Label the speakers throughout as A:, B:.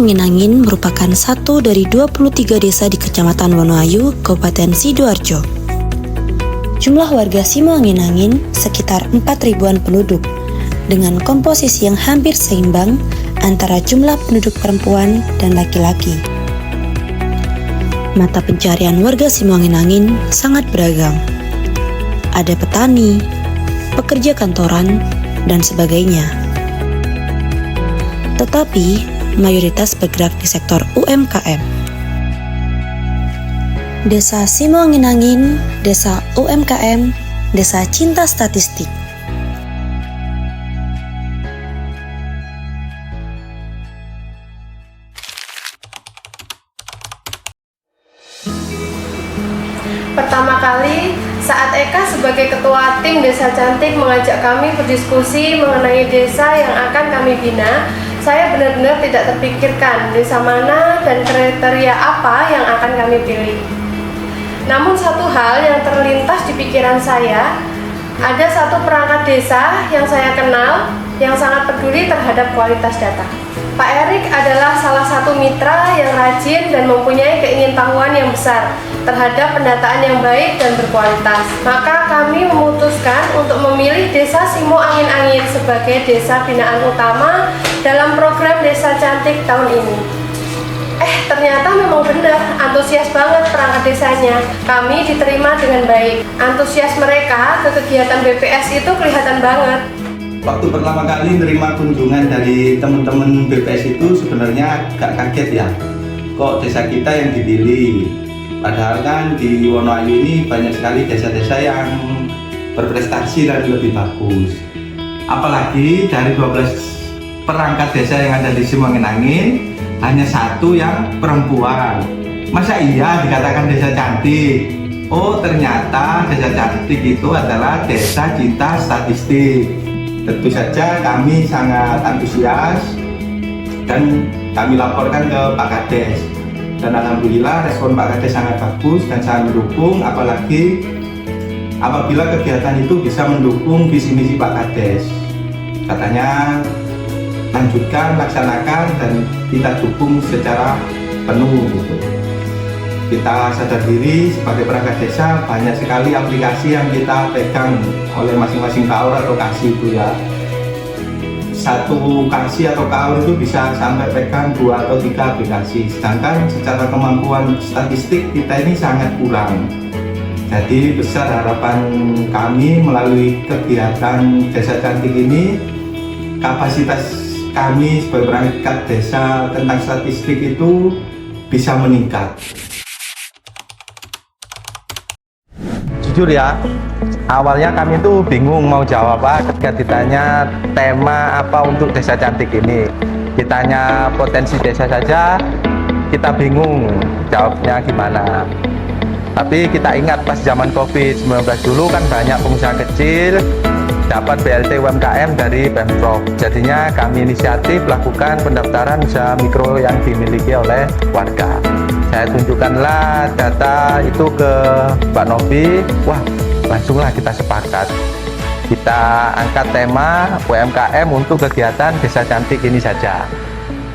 A: Angin-Angin merupakan satu dari 23 desa di Kecamatan Wonoayu, Kabupaten Sidoarjo. Jumlah warga Simo Angin-Angin sekitar 4.000-an penduduk, dengan komposisi yang hampir seimbang antara jumlah penduduk perempuan dan laki-laki. Mata pencarian warga Simo Angin-Angin sangat beragam. Ada petani, pekerja kantoran, dan sebagainya. Tetapi, mayoritas bergerak di sektor UMKM. Desa Simo Angin-Angin, Desa UMKM, Desa Cinta Statistik.
B: Pertama kali, saat Eka sebagai ketua tim Desa Cantik mengajak kami berdiskusi mengenai desa yang akan kami bina, saya benar-benar tidak terpikirkan desa mana dan kriteria apa yang akan kami pilih. Namun satu hal yang terlintas di pikiran saya, ada satu perangkat desa yang saya kenal yang sangat peduli terhadap kualitas data. Pak Erik adalah salah satu mitra yang rajin dan mempunyai keingintahuan yang besar terhadap pendataan yang baik dan berkualitas. Maka kami memutuskan untuk memilih Desa Simo Angin-Angin sebagai desa binaan utama dalam program Desa Cantik tahun ini. Ternyata memang benar, antusias banget perangkat desanya. Kami diterima dengan baik. Antusias mereka ke kegiatan BPS itu kelihatan banget.
C: Waktu pertama kali menerima kunjungan dari teman-teman BPS itu sebenarnya agak kaget ya. Kok desa kita yang dipilih? Padahal kan di Wonoayu ini banyak sekali desa-desa yang berprestasi dan lebih bagus. Apalagi dari 12 perangkat desa yang ada di Simo Angin-Angin, hanya satu yang perempuan. Masa iya dikatakan desa cantik? Oh, ternyata desa cantik itu adalah Desa Cinta Statistik. Tentu saja kami sangat antusias dan kami laporkan ke Pak Kades, dan alhamdulillah respon Pak Kades sangat bagus dan sangat mendukung, apalagi apabila kegiatan itu bisa mendukung visi misi Pak Kades. Katanya lanjutkan, laksanakan, dan kita dukung secara penuh gitu. Kita sadar diri sebagai perangkat desa, banyak sekali aplikasi yang kita pegang oleh masing-masing KAUR atau KASI itu ya. Satu KASI atau KAUR itu bisa sampai pegang 2 atau 3 aplikasi, sedangkan secara kemampuan statistik kita ini sangat kurang. Jadi besar harapan kami melalui kegiatan Desa Cantik ini, kapasitas kami sebagai perangkat desa tentang statistik itu bisa meningkat. Jujur ya, awalnya kami tuh bingung mau jawab apa ketika ditanya tema apa untuk Desa Cantik ini. Ditanya potensi desa saja, kita bingung jawabnya gimana. Tapi kita ingat pas zaman COVID-19 dulu kan banyak pengusaha kecil dapat BLT UMKM dari Pemprov. Jadinya kami inisiatif lakukan pendaftaran usaha mikro yang dimiliki oleh warga. Saya tunjukkanlah data itu ke Mbak Novi. Wah, langsunglah kita sepakat. Kita angkat tema UMKM untuk kegiatan Desa Cantik ini saja.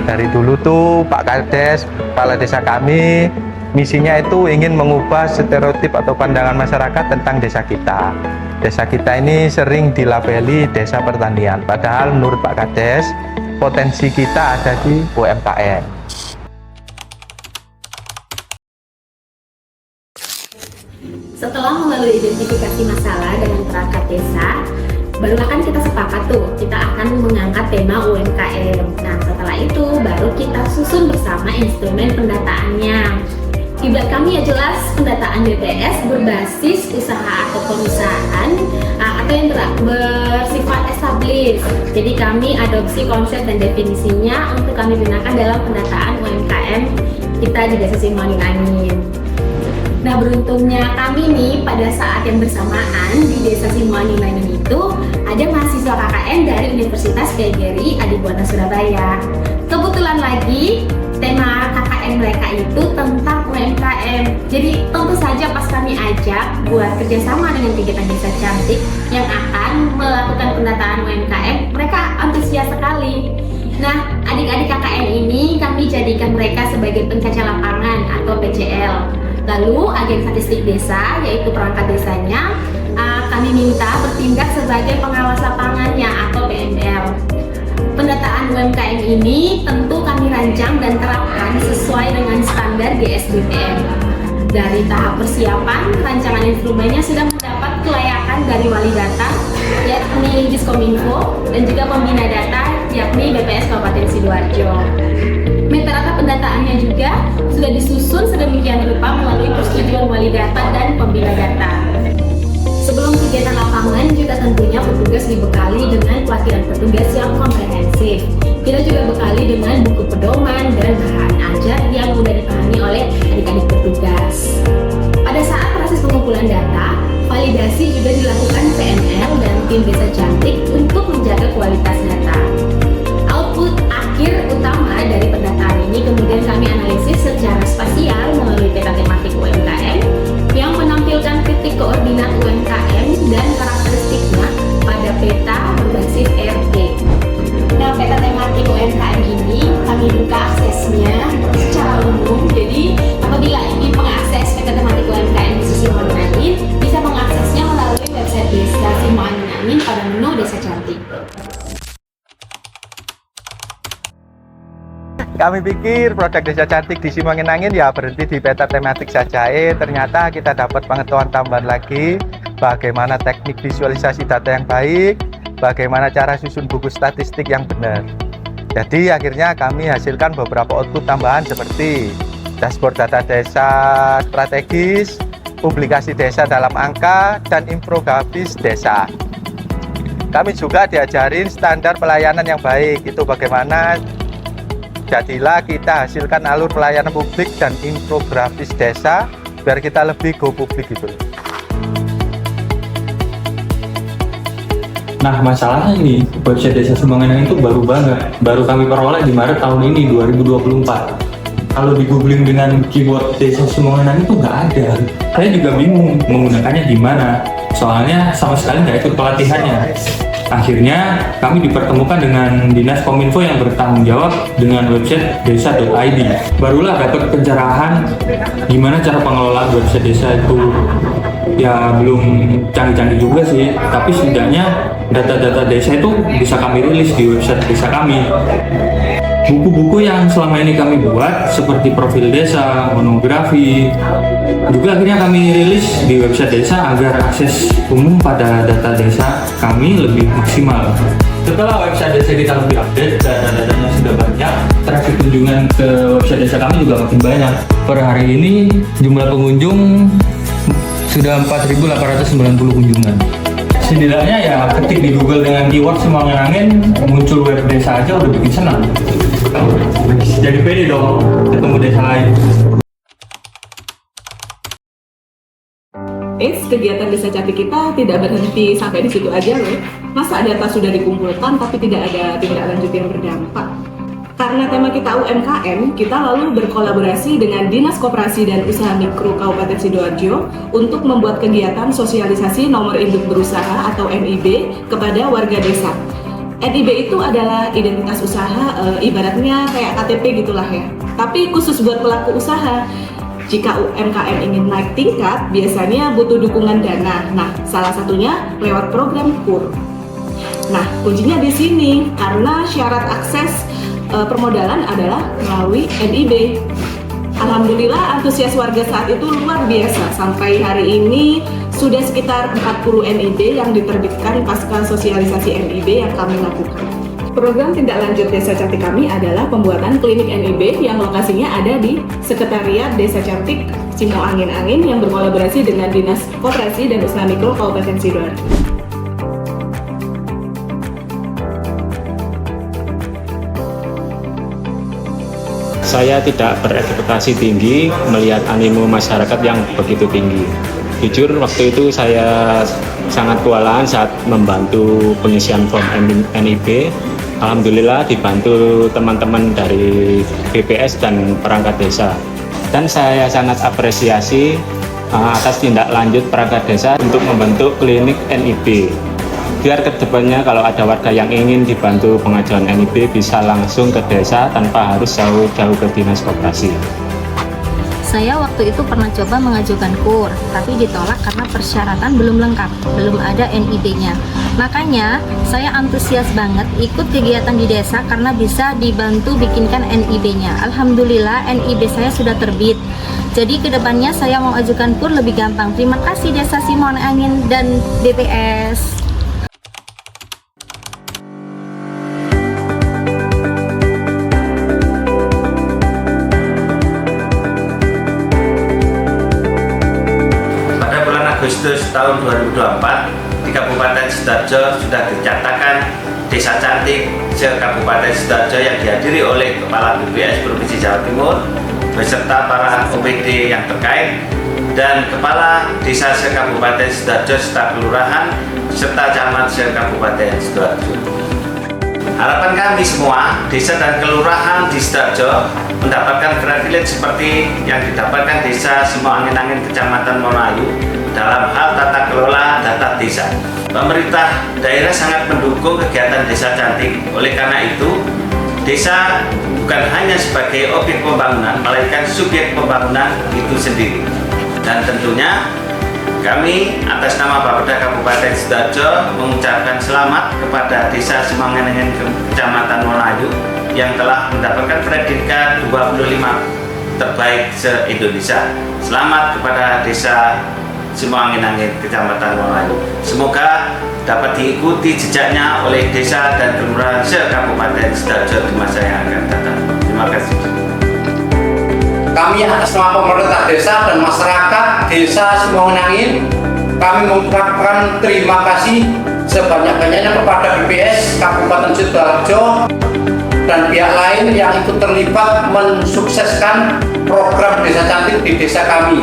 C: Dari dulu tuh Pak Kades, kepala desa kami, misinya itu ingin mengubah stereotip atau pandangan masyarakat tentang desa kita. Desa kita ini sering dilabeli desa pertanian, padahal menurut Pak Kades, potensi kita ada di UMKM.
D: Setelah melalui identifikasi masalah dengan perangkat desa, barulah kan kita sepakat tuh, kita akan mengangkat tema UMKM. Nah, setelah itu baru kita susun bersama instrumen pendataannya. Kiblat kami ya jelas pendataan BPS berbasis usaha atau perusahaan atau yang bersifat established. Jadi kami adopsi konsep dan definisinya untuk kami gunakan dalam pendataan UMKM kita di Desa Simo Angin-Angin. Nah, beruntungnya kami nih pada saat yang bersamaan di Desa Simo Angin-Angin itu ada mahasiswa KKN dari Universitas PGRI Adibuana Surabaya. Kebetulan lagi tema KKN mereka itu tentang UMKM. Jadi tentu saja pas kami ajak buat kerjasama dengan kegiatan Desa Cantik yang akan melakukan pendataan UMKM, mereka antusias sekali. Nah, adik-adik KKN ini kami kami jadikan mereka sebagai pencacah lapangan atau PCL. Lalu agen statistik desa, yaitu perangkat desanya, kami minta bertindak sebagai pengawas lapangannya atau PML. Pendataan UMKM ini tentu kami rancang dan terapkan sesuai dengan standar GSBPM. Dari tahap persiapan, rancangan instrumennya sudah mendapat kelayakan dari wali data, yakni Diskominfo, dan juga pembina data, yakni BPS Kabupaten Sidoarjo. Metadata pendataannya juga sudah disusun sedemikian rupa melalui persetujuan wali data dan pembina data. Sebelum kegiatan lapangan juga tentunya petugas dibekali dengan pelatihan petugas yang komprehensif. Kita juga bekali dengan buku pedoman dan bahan ajar yang mudah dipahami oleh adik-adik petugas. Pada saat proses pengumpulan data, validasi juga dilakukan PNL dan tim Desa Cantik untuk menjaga kualitas data. Output akhir utama dari pendataan ini kemudian kami analisis secara spasial melalui peta tematik UMKM yang menampilkan titik koordinat UMKM dan karakteristiknya pada peta berbasis RT. Nah, peta tematik UMKM ini kami buka aksesnya secara umum. Jadi, apabila ingin mengakses peta tematik UMKM di sisi online, bisa mengaksesnya melalui website Desa Simo Angin pada menu Desa Cantik.
C: Kami pikir produk Desa Cantik di Simo Angin ya berhenti di peta tematik saja. Ternyata kita dapat pengetahuan tambahan lagi, bagaimana teknik visualisasi data yang baik, bagaimana cara susun buku statistik yang benar. Jadi akhirnya kami hasilkan beberapa output tambahan seperti dashboard data desa strategis, publikasi desa dalam angka, dan infografis desa. Kami juga diajarin standar pelayanan yang baik, itu bagaimana jadilah kita hasilkan alur pelayanan publik dan infografis desa biar kita lebih go publik gitu.
E: Nah, masalahnya nih, website Desa Simo Angin itu baru banget. Baru kami peroleh di Maret tahun ini, 2024. Kalau di googling dengan keyword Desa Simo Angin itu nggak ada. Saya juga bingung menggunakannya gimana. Soalnya sama sekali nggak ikut pelatihannya. Akhirnya kami dipertemukan dengan Dinas Kominfo yang bertanggung jawab dengan website desa.id. Barulah dapat pencerahan gimana cara pengelolaan website desa itu. Ya belum canggih-canggih juga sih, tapi setidaknya data-data desa itu bisa kami rilis di website desa kami. Buku-buku yang selama ini kami buat seperti profil desa, monografi, juga akhirnya kami rilis di website desa agar akses umum pada data desa kami lebih maksimal. Setelah website desa kita lebih update, data-datanya sudah banyak, traffic kunjungan ke website desa kami juga makin banyak. Per hari ini jumlah pengunjung sudah 4.890 kunjungan. Setidaknya ya ketik di Google dengan keyword Simo Angin, muncul web desa aja udah bikin senang. Jadi pede dong ketemu desa lain.
F: Kegiatan Desa Cantik kita tidak berhenti sampai di situ aja loh. Masa data sudah dikumpulkan tapi tidak ada tindak lanjut yang berdampak? Karena tema kita UMKM, kita lalu berkolaborasi dengan Dinas Koperasi dan Usaha Mikro Kabupaten Sidoarjo untuk membuat kegiatan sosialisasi nomor induk berusaha atau NIB kepada warga desa. NIB itu adalah identitas usaha, ibaratnya kayak KTP gitulah ya. Tapi khusus buat pelaku usaha. Jika UMKM ingin naik tingkat, biasanya butuh dukungan dana. Nah, salah satunya lewat program KUR. Nah, kuncinya di sini karena syarat akses permodalan adalah melalui NIB. Alhamdulillah antusias warga saat itu luar biasa. Sampai hari ini sudah sekitar 40 NIB yang diterbitkan pasca sosialisasi NIB yang kami lakukan. Program tindak lanjut Desa Cantik kami adalah pembuatan klinik NIB yang lokasinya ada di Sekretariat Desa Cantik Simo Angin yang berkolaborasi dengan Dinas Koperasi dan Usaha Mikro Kabupaten Sidoarjo.
G: Saya tidak berekspektasi tinggi melihat animo masyarakat yang begitu tinggi. Jujur waktu itu saya sangat kewalahan saat membantu pengisian form NIB. Alhamdulillah dibantu teman-teman dari BPS dan perangkat desa. Dan saya sangat apresiasi atas tindak lanjut perangkat desa untuk membentuk klinik NIB. biar kedepannya kalau ada warga yang ingin dibantu pengajuan NIB bisa langsung ke desa tanpa harus jauh-jauh ke dinas koperasi.
D: Saya waktu itu pernah coba mengajukan KUR, tapi ditolak karena persyaratan belum lengkap, belum ada NIB-nya. Makanya, saya antusias banget ikut kegiatan di desa karena bisa dibantu bikinkan NIB-nya. Alhamdulillah, NIB saya sudah terbit. Jadi kedepannya saya mau ajukan KUR lebih gampang. Terima kasih Desa Simongan Angin dan BPS.
H: Agustus tahun 2024 di Kabupaten Sidoarjo sudah dinyatakan Desa Cantik se-Kabupaten Sidoarjo yang dihadiri oleh Kepala BPS Provinsi Jawa Timur beserta para OPD yang terkait dan Kepala Desa se-Kabupaten Sidoarjo serta Kelurahan serta Camat se-Kabupaten Sidoarjo. Harapan kami semua, desa dan kelurahan di Sidoarjo mendapatkan privilege seperti yang didapatkan Desa Simoangin-Angin Kecamatan Wonoayu dalam hal tata kelola data desa. Pemerintah daerah sangat mendukung kegiatan Desa Cantik. Oleh karena itu, desa bukan hanya sebagai objek pembangunan, melainkan subjek pembangunan itu sendiri. Dan tentunya kami atas nama Bapeda Kabupaten Sidoarjo mengucapkan selamat kepada Desa Simoangin-Angin Kecamatan Wonoayu yang telah mendapatkan predikat 25 terbaik se-Indonesia. Selamat kepada Desa Simoangin-Angin Kecamatan Wonoayu. Semoga dapat diikuti jejaknya oleh desa dan kelurahan se-Kabupaten Sidoarjo di masa yang akan datang. Terima kasih.
I: Kami atas nama pemerintah desa dan masyarakat Desa Simoangin-Angin, kami mengucapkan terima kasih sebanyak-banyaknya kepada BPS Kabupaten Sidoarjo dan pihak lain yang ikut terlibat mensukseskan program Desa Cantik di desa kami.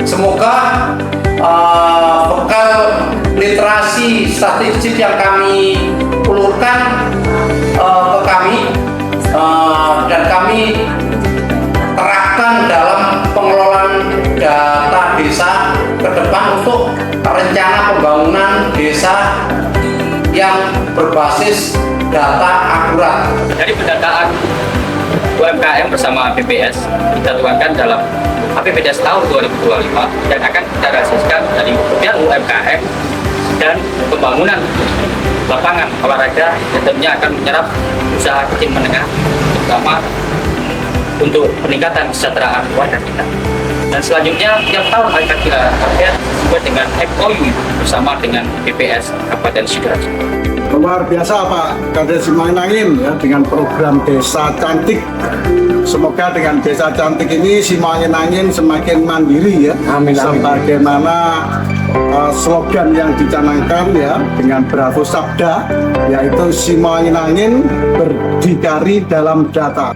I: Semoga bekal literasi statistik yang kami ulurkan ke kami dan kami terapkan dalam pengelolaan data desa ke depan untuk rencana pembangunan desa yang berbasis data akurat.
J: Dari pendataan UMKM bersama BPS kita tuangkan dalam APBDes tahun 2025 dan akan kita realisasikan dari kemudian UMKM dan pembangunan lapangan olahraga yang tentunya akan menyerap usaha kecil menengah terutama untuk peningkatan kesejahteraan warga kita. Dan selanjutnya tiap tahun akan kita target sesuai dengan MOU bersama dengan BPS Kabupaten Sidoarjo.
K: Luar biasa Pak Kades Simoangin-Angin ya dengan program Desa Cantik. Semoga dengan Desa Cantik ini Simoangin-Angin semakin mandiri ya. Amin, amin. Sebagaimana slogan yang dicanangkan ya dengan Bravo Sabda yaitu Simoangin-Angin berdikari dalam data.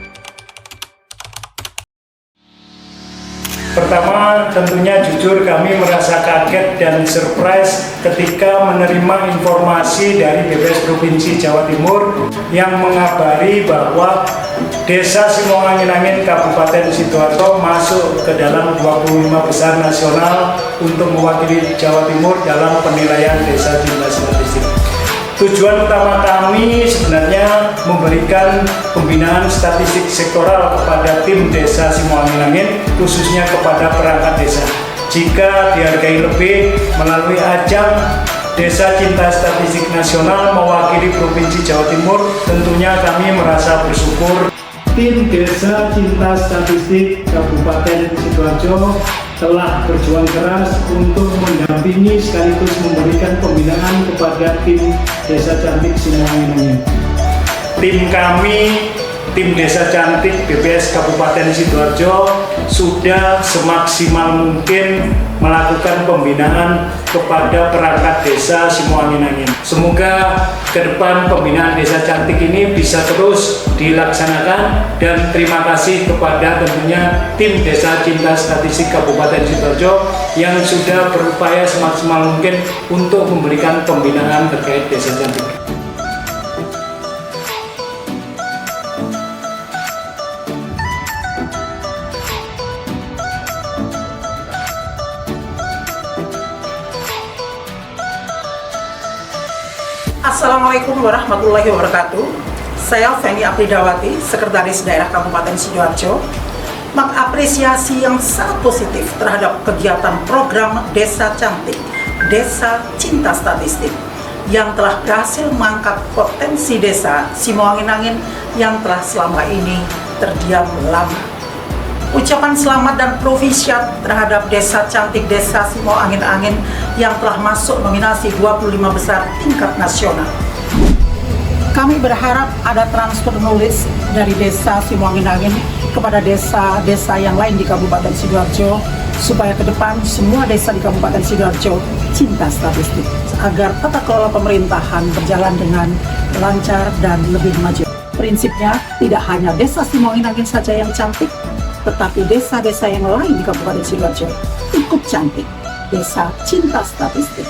L: Pertama, tentunya jujur kami merasa kaget dan surprise ketika menerima informasi dari BPS Provinsi Jawa Timur yang mengabari bahwa Desa Simoangin-Angin Kabupaten Sidoarjo masuk ke dalam 25 besar nasional untuk mewakili Jawa Timur dalam penilaian Desa Cinta Statistik. Tujuan utama kami sebenarnya memberikan pembinaan statistik sektoral kepada tim Desa Simoangin-Angin, khususnya kepada perangkat desa. Jika dihargai lebih melalui ajang Desa Cinta Statistik Nasional mewakili Provinsi Jawa Timur, tentunya kami merasa bersyukur. Tim Desa Cinta Statistik Kabupaten Sidoarjo telah berjuang keras untuk mendampingi sekaligus memberikan pembinaan kepada tim Desa Cantik Simoangin-Angin. Tim kami, tim Desa Cantik BPS Kabupaten Sidoarjo sudah semaksimal mungkin melakukan pembinaan kepada perangkat desa Simoangin-Angin. Semoga ke depan pembinaan Desa Cantik ini bisa terus dilaksanakan dan terima kasih kepada tentunya tim Desa Cinta Statistik Kabupaten Sidoarjo yang sudah berupaya semaksimal mungkin untuk memberikan pembinaan terkait Desa Cantik.
M: Assalamualaikum warahmatullahi wabarakatuh. Saya Feni Apridawati, Sekretaris Daerah Kabupaten Sidoarjo, mengapresiasi yang sangat positif terhadap kegiatan program Desa Cantik, Desa Cinta Statistik yang telah berhasil mengangkat potensi desa Simoangin-Angin yang telah selama ini terdiam lama. Ucapan selamat dan provisiat terhadap Desa Cantik Desa Simoangin-Angin yang telah masuk nominasi 25 besar tingkat nasional. Kami berharap ada transfer knowledge dari Desa Simoangin-Angin kepada desa-desa yang lain di Kabupaten Sidoarjo, supaya ke depan semua desa di Kabupaten Sidoarjo cinta statistik, agar tata kelola pemerintahan berjalan dengan lancar dan lebih maju. Prinsipnya tidak hanya Desa Simoangin-Angin saja yang cantik, tetapi desa-desa yang lain di Kabupaten Sidoarjo ikut cantik. Desa Cinta Statistik.